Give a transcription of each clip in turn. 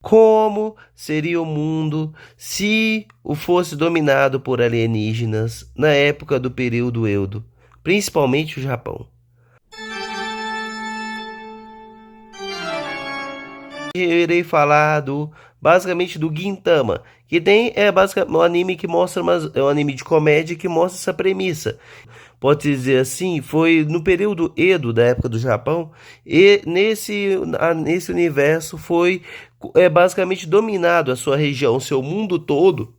Como seria o mundo se o fosse dominado por alienígenas na época do período Edo, principalmente o Japão? Eu irei falar basicamente do Gintama, que tem basicamente um anime que mostra é um anime de comédia que mostra essa premissa. Pode dizer assim, foi no período Edo da época do Japão, e nesse universo foi basicamente dominado a sua região, o seu mundo todo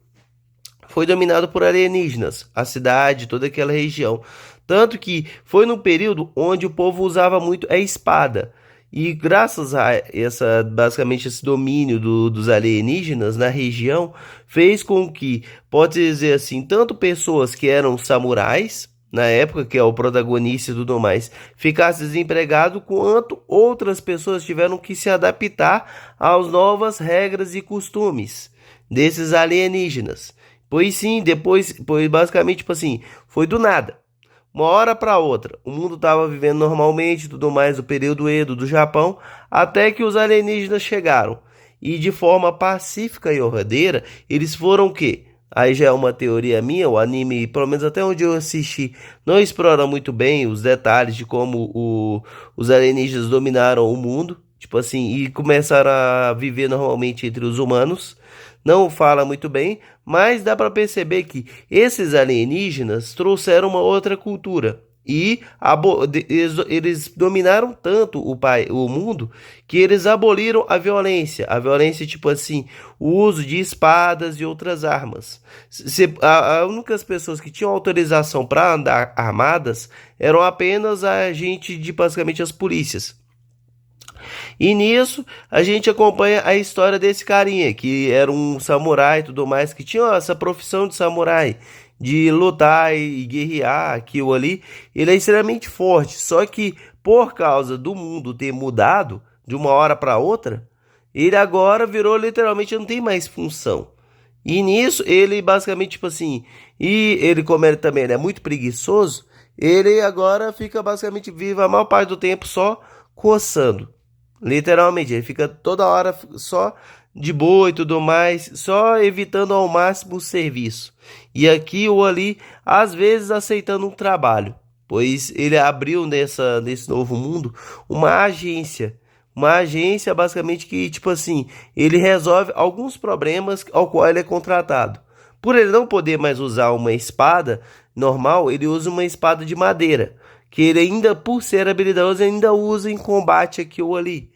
foi dominado por alienígenas, a cidade, toda aquela região. Tanto que foi no período onde o povo usava muito a espada. E graças a basicamente esse domínio dos alienígenas na região, fez com que, pode dizer assim, tanto pessoas que eram samurais, na época, que é o protagonista e tudo mais, ficassem desempregados, quanto outras pessoas tiveram que se adaptar às novas regras e costumes desses alienígenas. Pois sim, pois basicamente, tipo assim, foi do nada. Uma hora para outra, o mundo estava vivendo normalmente, tudo mais, o período Edo do Japão, até que os alienígenas chegaram. E de forma pacífica e ordeira, eles foram o quê? Aí já é uma teoria minha, o anime, pelo menos até onde eu assisti, não explora muito bem os detalhes de como os alienígenas dominaram o mundo, tipo assim, e começaram a viver normalmente entre os humanos. Não fala muito bem, mas dá para perceber que esses alienígenas trouxeram uma outra cultura. E eles dominaram tanto o mundo que eles aboliram a violência. A violência, tipo assim, o uso de espadas e outras armas. As únicas pessoas que tinham autorização para andar armadas eram apenas a gente de basicamente as polícias. E nisso a gente acompanha a história desse carinha, que era um samurai e tudo mais, que tinha essa profissão de samurai, de lutar e guerrear aquilo ali. Ele é extremamente forte, só que por causa do mundo ter mudado de uma hora para outra, ele agora virou literalmente não tem mais função. E nisso ele basicamente tipo assim, e ele como ele também ele é muito preguiçoso, ele agora fica basicamente vive a maior parte do tempo só coçando. Literalmente, ele fica toda hora só de boa e tudo mais, só evitando ao máximo o serviço. E aqui ou ali, às vezes aceitando um trabalho, pois ele abriu nesse novo mundo uma agência. Uma agência basicamente que, tipo assim, ele resolve alguns problemas ao qual ele é contratado. Por ele não poder mais usar uma espada normal, ele usa uma espada de madeira que ele ainda, por ser habilidoso, ainda usa em combate aqui ou ali.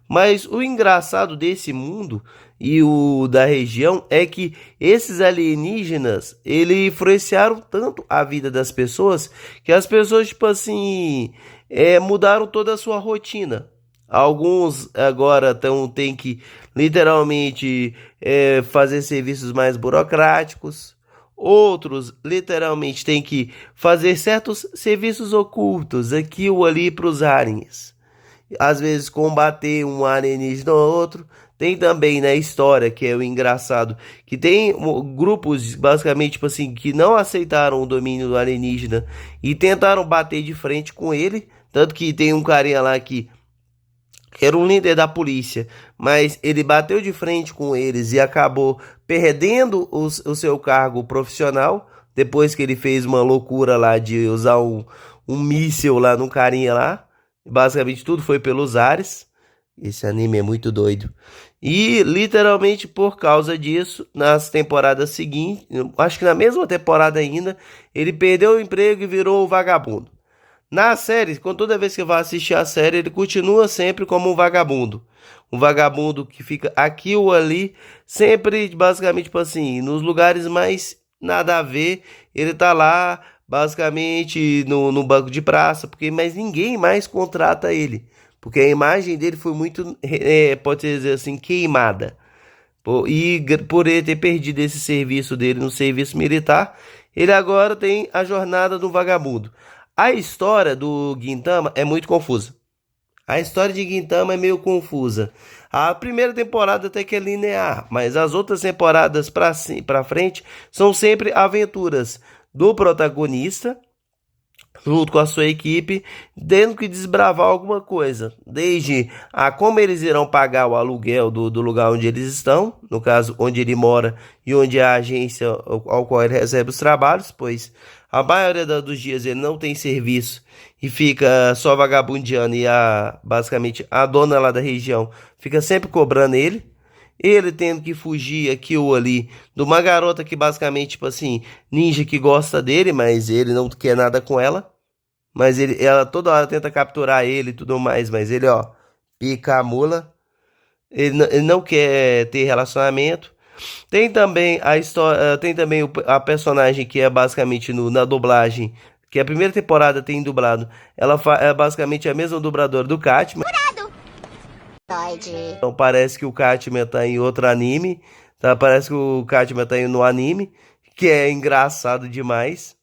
Mas o engraçado desse mundo e o da região é que esses alienígenas, ele influenciaram tanto a vida das pessoas que as pessoas, tipo assim, mudaram toda a sua rotina. Alguns agora têm que literalmente fazer serviços mais burocráticos. Outros literalmente têm que fazer certos serviços ocultos aqui ou ali para os aliens. Às vezes combater um alienígena ou outro. Tem também na história, que é o engraçado, que tem grupos, basicamente, tipo assim, que não aceitaram o domínio do alienígena e tentaram bater de frente com ele. Tanto que tem um carinha lá que era um líder da polícia, mas ele bateu de frente com eles e acabou perdendo o seu cargo profissional, depois que ele fez uma loucura lá de usar um míssil lá no carinha lá. Basicamente tudo foi pelos ares. Esse anime é muito doido. E literalmente por causa disso, nas temporadas seguintes, acho que na mesma temporada ainda, ele perdeu o emprego e virou o vagabundo. Na série, toda vez que eu vou assistir a série, ele continua sempre como um vagabundo. Um vagabundo que fica aqui ou ali, sempre basicamente, tipo assim, nos lugares mais nada a ver, ele tá lá, basicamente, no banco de praça, porque mas ninguém mais contrata ele. Porque a imagem dele foi muito, pode dizer assim, queimada. Por ele ter perdido esse serviço dele no serviço militar, ele agora tem a jornada do vagabundo. A história do Gintama é muito confusa. A história de Gintama é meio confusa. A primeira temporada até que é linear, mas as outras temporadas para frente são sempre aventuras do protagonista junto com a sua equipe, tendo que desbravar alguma coisa, desde a como eles irão pagar o aluguel do lugar onde eles estão, no caso, onde ele mora e onde é a agência ao qual ele recebe os trabalhos, pois a maioria dos dias ele não tem serviço e fica só vagabundeando e basicamente a dona lá da região fica sempre cobrando ele. Ele tendo que fugir aqui ou ali de uma garota que basicamente, tipo assim, ninja que gosta dele, mas ele não quer nada com ela. Mas ela toda hora tenta capturar ele e tudo mais, mas ele, ó, pica a mula. Ele não quer ter relacionamento. Tem também a história, tem também a personagem que é basicamente na dublagem, que a primeira temporada tem dublado. Ela é basicamente a mesma dubladora do Katman. Então parece que o Katman tá em outro anime, tá? Parece que o Katman tá no anime, que é engraçado demais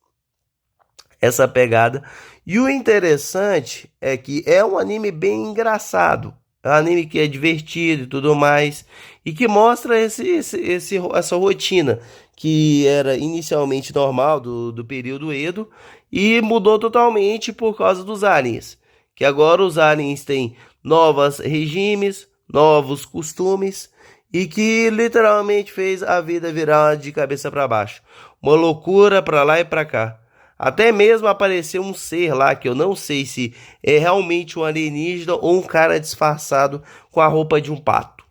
essa pegada. E o interessante é que é um anime bem engraçado. É um anime que é divertido e tudo mais. E que mostra essa rotina que era inicialmente normal do período Edo e mudou totalmente por causa dos aliens. Que agora os aliens têm novos regimes, novos costumes e que literalmente fez a vida virar de cabeça para baixo. Uma loucura para lá e para cá. Até mesmo apareceu um ser lá que eu não sei se é realmente um alienígena ou um cara disfarçado com a roupa de um pato.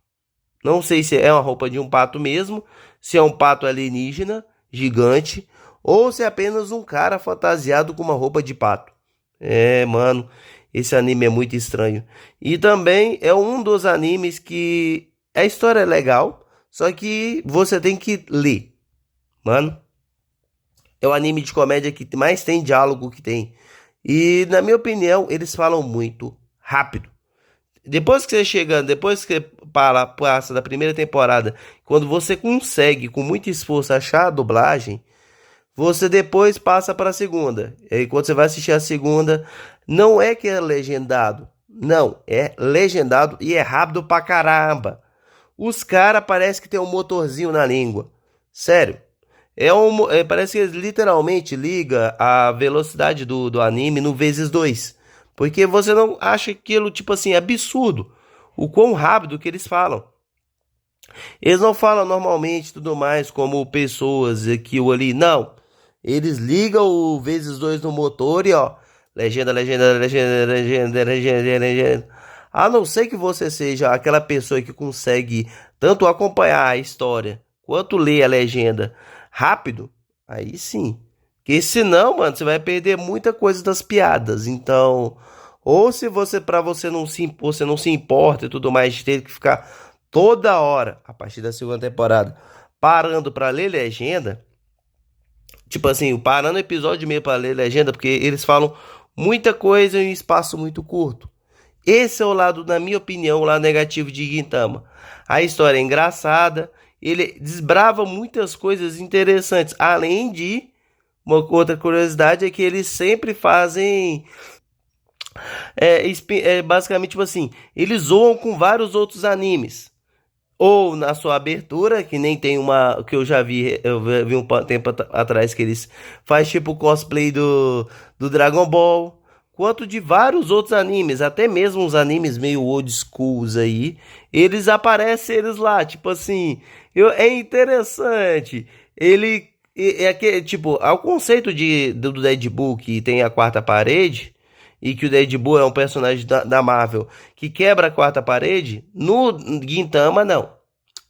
Não sei se é uma roupa de um pato mesmo, se é um pato alienígena gigante ou se é apenas um cara fantasiado com uma roupa de pato. É, mano, esse anime é muito estranho. E também é um dos animes que a história é legal, só que você tem que ler. Mano, é o anime de comédia que mais tem diálogo que tem. E, na minha opinião, eles falam muito rápido. Depois que você chegando, depois que você passa da primeira temporada, quando você consegue, com muito esforço, achar a dublagem, você depois passa para a segunda. E aí, quando você vai assistir a segunda, não é que é legendado. Não, é legendado e é rápido pra caramba. Os caras parece que tem um motorzinho na língua. Sério. Parece que eles literalmente liga a velocidade do anime no vezes dois. Porque você não acha aquilo, tipo assim, absurdo. O quão rápido que eles falam. Eles não falam normalmente tudo mais como pessoas aqui ou ali. Não. Eles ligam o vezes dois no motor e ó. Legenda, legenda, legenda, legenda, legenda, legenda. A não ser que você seja aquela pessoa que consegue tanto acompanhar a história quanto ler a legenda rápido, aí sim. Porque senão, mano, você vai perder muita coisa das piadas. Então, ou se você, para você não se importa e tudo mais, de ter que ficar toda hora, a partir da segunda temporada, parando para ler legenda, tipo assim, parando o episódio meio para ler legenda, porque eles falam muita coisa em um espaço muito curto. Esse é o lado, na minha opinião, o lado negativo de Gintama. A história é engraçada, ele desbrava muitas coisas interessantes, além de uma outra curiosidade é que eles sempre fazem basicamente tipo assim, eles zoam com vários outros animes. Ou na sua abertura, que nem tem uma que eu vi um tempo atrás que eles faz tipo cosplay do Dragon Ball, quanto de vários outros animes, até mesmo uns animes meio old schools aí, eles aparecem eles lá, tipo assim, é interessante. Ele é que tipo, ao conceito do Deadpool que tem a quarta parede e que o Deadpool é um personagem da Marvel que quebra a quarta parede, no Gintama não.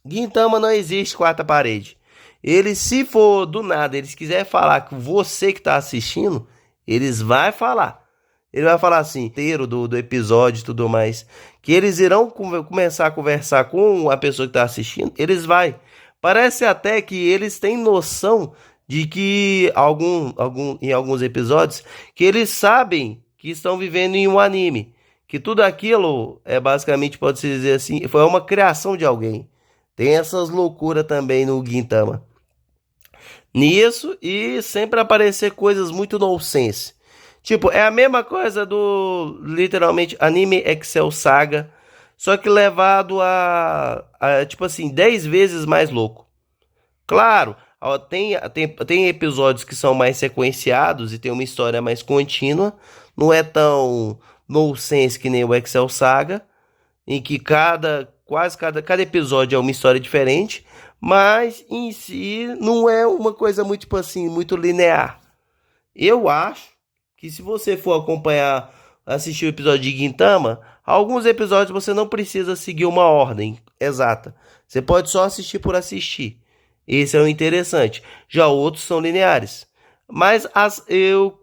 Gintama não existe quarta parede. Eles, se for do nada, eles quiserem falar com você que tá assistindo, eles vai falar. Ele vai falar assim, inteiro do episódio e tudo mais, que eles irão começar a conversar com a pessoa que tá assistindo, eles vai. Parece até que eles têm noção de que em alguns episódios que eles sabem que estão vivendo em um anime, que tudo aquilo é basicamente, pode-se dizer assim, foi uma criação de alguém. Tem essas loucuras também no Gintama. Nisso e sempre aparecer coisas muito nonsense. Tipo, é a mesma coisa do literalmente anime Excel Saga, só que levado tipo assim, 10 vezes mais louco. Claro, Ó, tem episódios que são mais sequenciados e tem uma história mais contínua. Não é tão nonsense que nem o Excel Saga, em que cada episódio é uma história diferente, mas em si não é uma coisa muito, tipo assim, muito linear. Eu acho que se você for assistir o episódio de Gintama, alguns episódios você não precisa seguir uma ordem exata. Você pode só assistir por assistir. Esse é o interessante. Já outros são lineares. Mas eu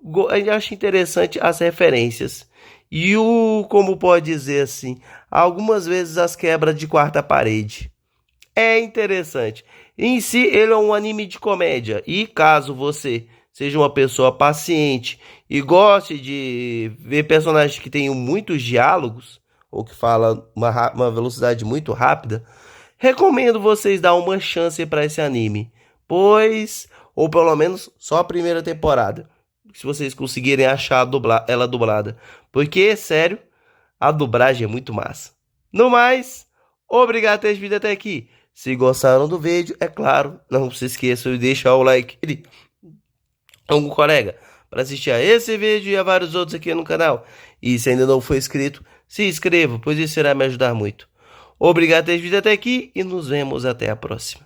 acho interessante as referências. E como pode dizer assim, algumas vezes as quebras de quarta parede. É interessante. Em si, ele é um anime de comédia. E caso você seja uma pessoa paciente e goste de ver personagens que tenham muitos diálogos, ou que falam uma velocidade muito rápida, recomendo vocês dar uma chance para esse anime. Ou pelo menos só a primeira temporada. Se vocês conseguirem achar ela dublada. Porque, sério, a dublagem é muito massa. No mais, obrigado por ter vindo até aqui. Se gostaram do vídeo, é claro, não se esqueçam de deixar o like com o colega para assistir a esse vídeo e a vários outros aqui no canal. E se ainda não for inscrito, se inscreva, pois isso irá me ajudar muito. Obrigado por ter vindo até aqui e nos vemos até a próxima.